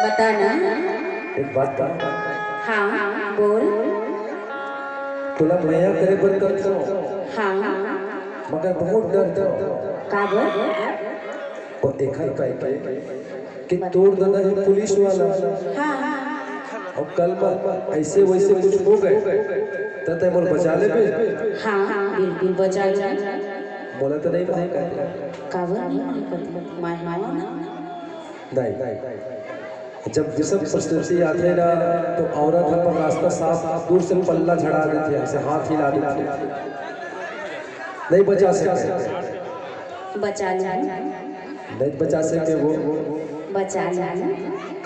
बताना। एक बात का हाँ बोल। तुला भैया तेरे पर करतो हाँ मगर बहुत डरतो का बोल। और देखा पाए कि तोड़ दादा ही पुलिस वाला हाँ और कल ऐसे वैसे कुछ हो गए तब मोर बचा ले पे हाँ बिल्कुल बचा ले। बोला तो नहीं भाई का बोल नहीं पता मैं हाँ नहीं जब सब परिस्थिति आते हैं ना तो औरत अपन रास्ता साफ दूर से पल्ला झड़ा देती है, ऐसे हाथ हिला देती है, नहीं बचा सकते। बचा ले नहीं बचा सकते वो बचा ले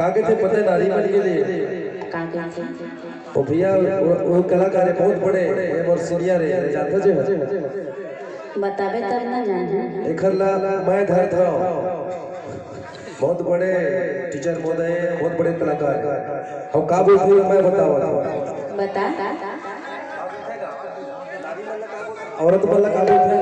कागे थे पता है नारी मन के लिए कागे थे वो भैया वो कलाकार है बहुत बड़े और सीनियर है जानते जो बतावे तब ना जाने एक हल्ला मैं धर था बहुत बड़े टीचर महोदय बहुत बड़े कलाकार और का बोलते मैं बतावा बता औरत वाला का बोलते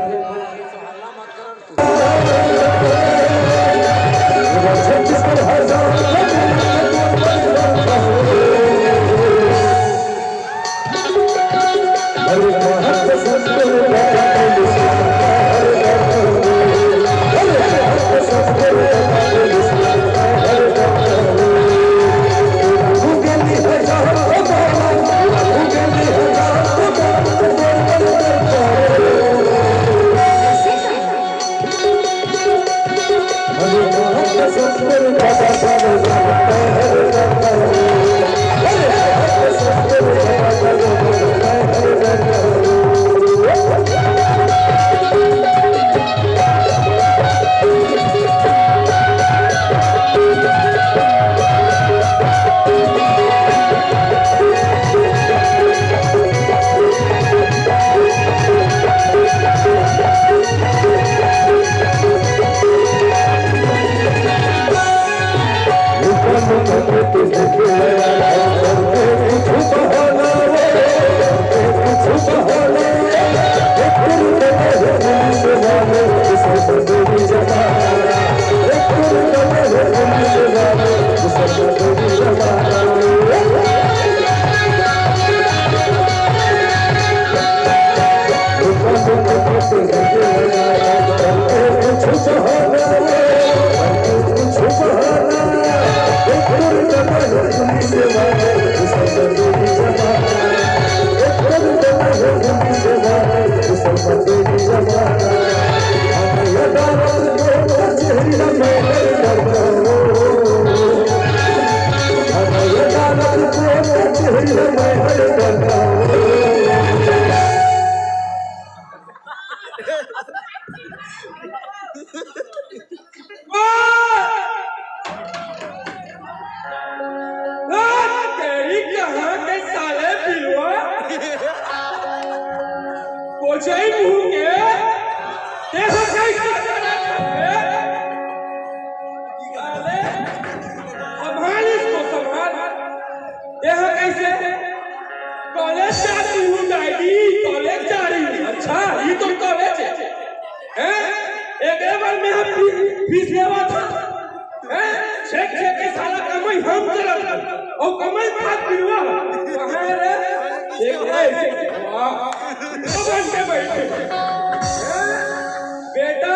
बेटा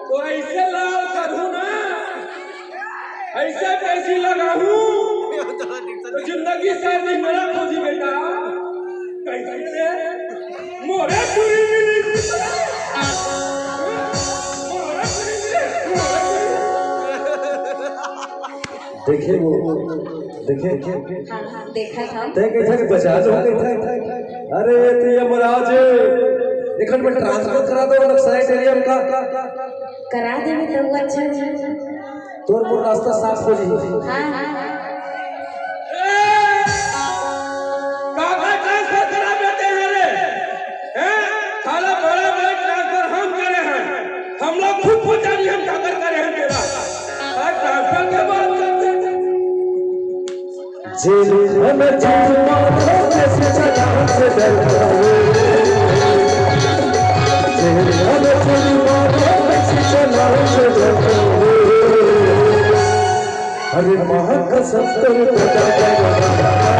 तो ऐसे लाल करूँ ना ऐसे पैसी लगाऊं तो जिंदगी से नहीं मेरा खोजी बेटा कैसे मोरे पूरी मिली देखे वो देखे देखा था कैसा कि बचा लो अरे तो यमराज देखन में ट्रांसफर करा दो साइड एरिया का करा दे तो अच्छा तोर वो रास्ता साफ हो जी हाँ काका ट्रांसफर करा देते हैं रे हैं साला बड़ा बड़ा ट्रांसफर हम करे हैं हम लोग खुद पहुंचा नहीं हम क्या करे हैं तेरा ट्रांसफर के बाद जेल में चूमा कैसे चला से डरता जेल में चूमा कैसे चला से डरता कसम कर बता कसम कर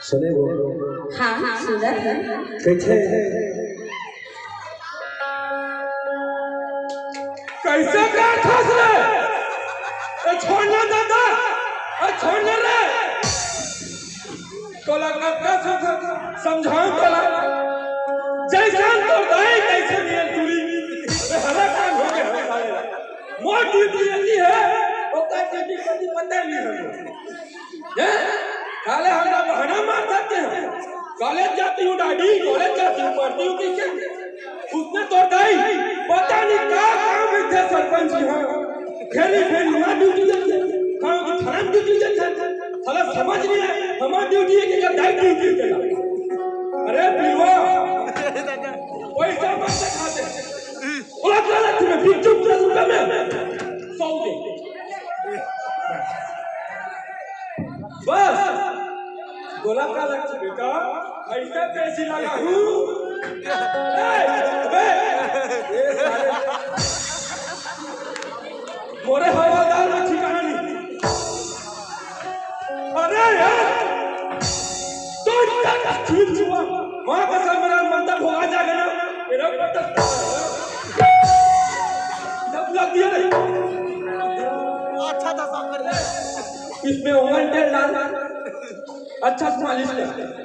सुने वो हाँ हाँ सुना था कैसे कैसे क्या ठस रे छोड़ना दादा छोड़ना रे तोला का समझाऊं तोला जैसा तो दाई कैसे नहीं तुरी हरा काम हो गया मोर ड्यूटी रहती है वो का ड्यूटी कभी पता नहीं है काले हमरा बहाना मार सकते हैं कॉलेज जाती हूँ डैडी कॉलेज जाती हूँ पढ़ती हूँ किसे उसने तो दाई पता नहीं क्या काम थे सरपंच यहाँ खेली फेरी वहाँ ड्यूटी देते काम की थाना ड्यूटी देते साला समझ नहीं है हमारी ड्यूटी है कि दाई ड्यूटी देगा अरे पिलवा पैसा मत खाते बोला चला तुम्हें फिर चुप रुपए में 100 दे बस बोला क्या लगता बेटा ऐसा कैसी लगा हूँ मोरे हवादार में ठिकाना नहीं अरे यार तो छूट छुआ वहां का सब मेरा मंतव्य हो आ जाएगा ना मेरा पता जब लग दिया नहीं अच्छा था सब कर इसमें ओवन तेल डाल अच्छा मालिश कर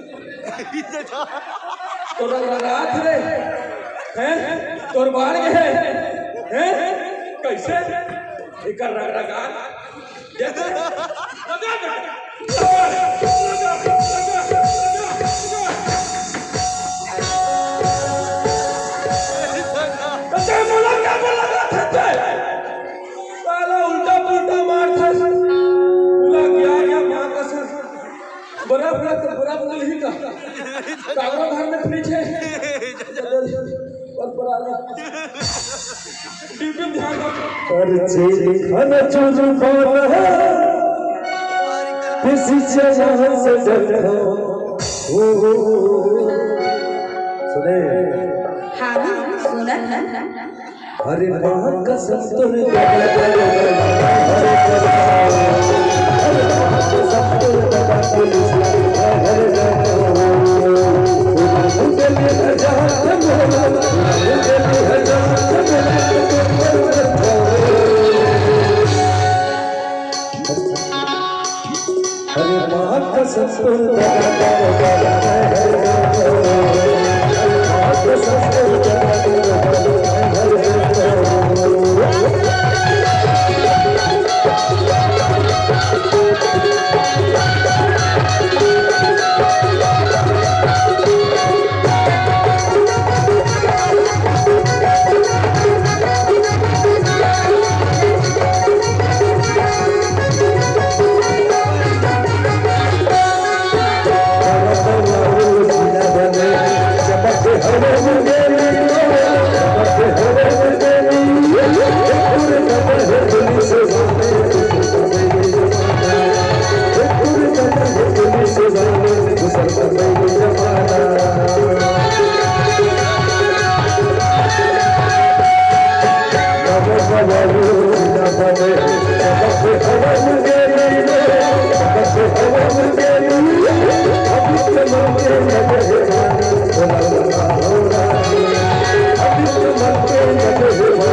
तोरा रात रे हैं तोर बाल के हैं कैसे एक रगड़ा उल्टा पुल्टा मार बराबर नहीं था कागरो घर में फ्रिज है ड्यूटी ध्यान पर जेल खाना चोर पाना है किसी जगह से डरता सुने हाँ सुना था अरे वहाँ का संतुर अरे वहाँ का संतुर हवा न बने सबक हवा मुझे सबक हवा मुझे अभी तो मौके लगे बोला हो रानी अभी तो मौके लगे बोला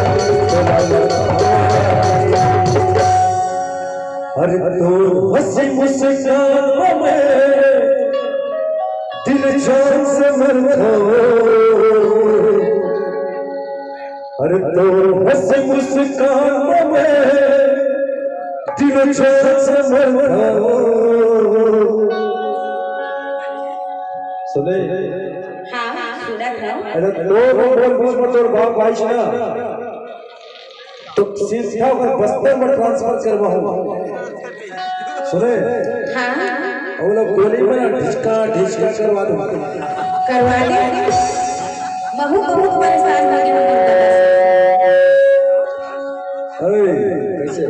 हर तो हंसी मुस्कान में दिल जान से मरता हर तो हंसी मुस्कान में दिल जान से मरता सुने हाँ सुनत है अरे तो बीच में तोर बाप आइश ना तो सीधा अगर बस्तर में ट्रांसफर करवाऊं सुने हाँ वो लोग गोली में ढिचका ढिचका करवा दो करवा दे बहुत परेशान हो गया कैसे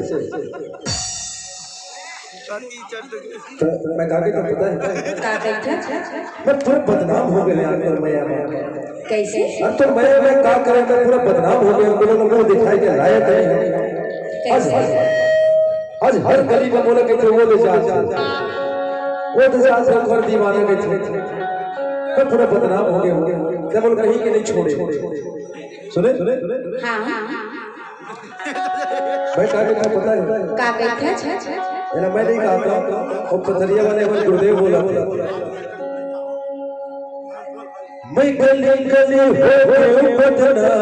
तो मैं काके तो पता है का कहता मैं पूरा बदनाम हो गया यार मैं कैसे अब तो मैं का करे मैं पूरा बदनाम हो गया बोलो लोगों को दिखाई के लायक नहीं आज हर गली में बोले के थे वो ले जा वो तो आज घर दीवाना के थे मैं पूरा बदनाम हो गया जब बोल कहीं के नहीं छोड़े सुने हाँ मैं काके को पता है का कहता मैं नहीं कहा था वो पथरिया वाले वो गुरुदेव बोला मैं गली गली हो गए बदना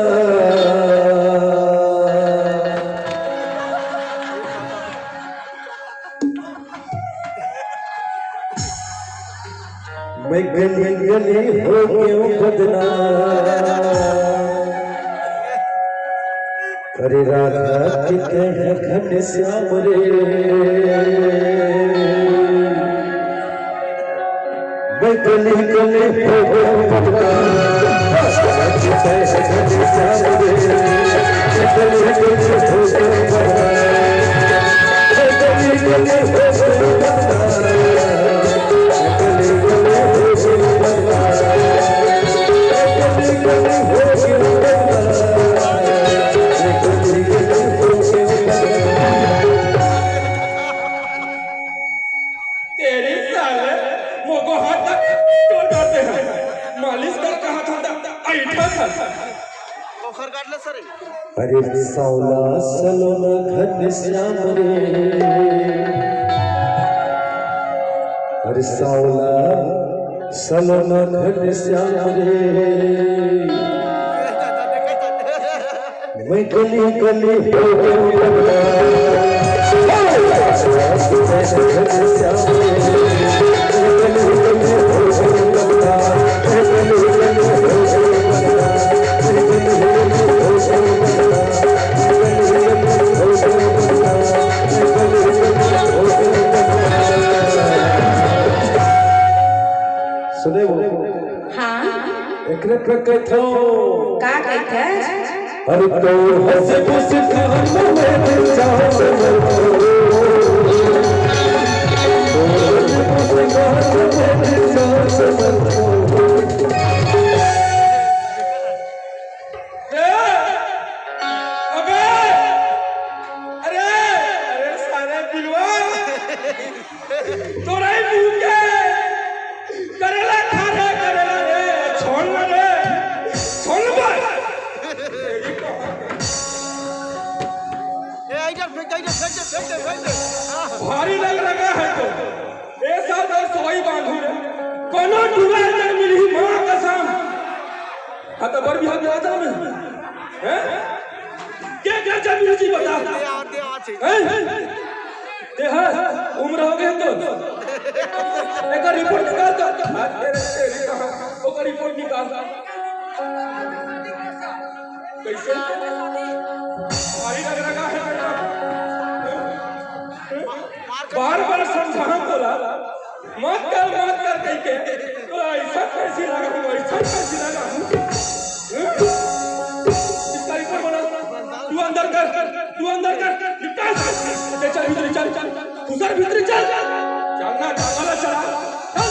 मैं गली गली हो गए बदना अरे राधा के कह घन श्याम रे मैं गली गली हो गया बदना कैसे घन श्याम रे गली गली हो गया बदना गली गली हो गया बदना गली गली हो गया बदना गली गली हो तेरे साले मोको हाथ तक तोड़ डालते हैं मालिश कर कहा था ऐठा था ओखर काट ले सर अरे सौला सलोना घन श्याम रे अरे सौला सलोना घन श्याम रे मैं गली गली हो गया सुने वो हाँ एक कहता का कहता अरे तो हंसे मुस्कान में दिल जान से मरता में दिल जान से मरता सारे दिलवा तोरा ही मुंह के करेला खा रे करेला रे छोड़ रे छोड़ भाई भारी लग रहा है तो ऐसा तो सोई बांधू रे कोनो डूबा जर मिली मां कसम हां तो बर बिहार में आता में हैं क्या जमीन जी बता हैं ते है उम्र हो गए तो एक रिपोर्ट निकाल दो तेरी कहां वो रिपोर्ट निकाल कैसे भारी लग रहा है बार बार समझाना बोला मत कर कह के तो ऐसा कैसे लगा हूं ऐसा कैसे लगा हूं इसका रिपोर्ट बना तू अंदर कर निकाल चल भीतर चल घुसर भीतर चल चलना वाला चला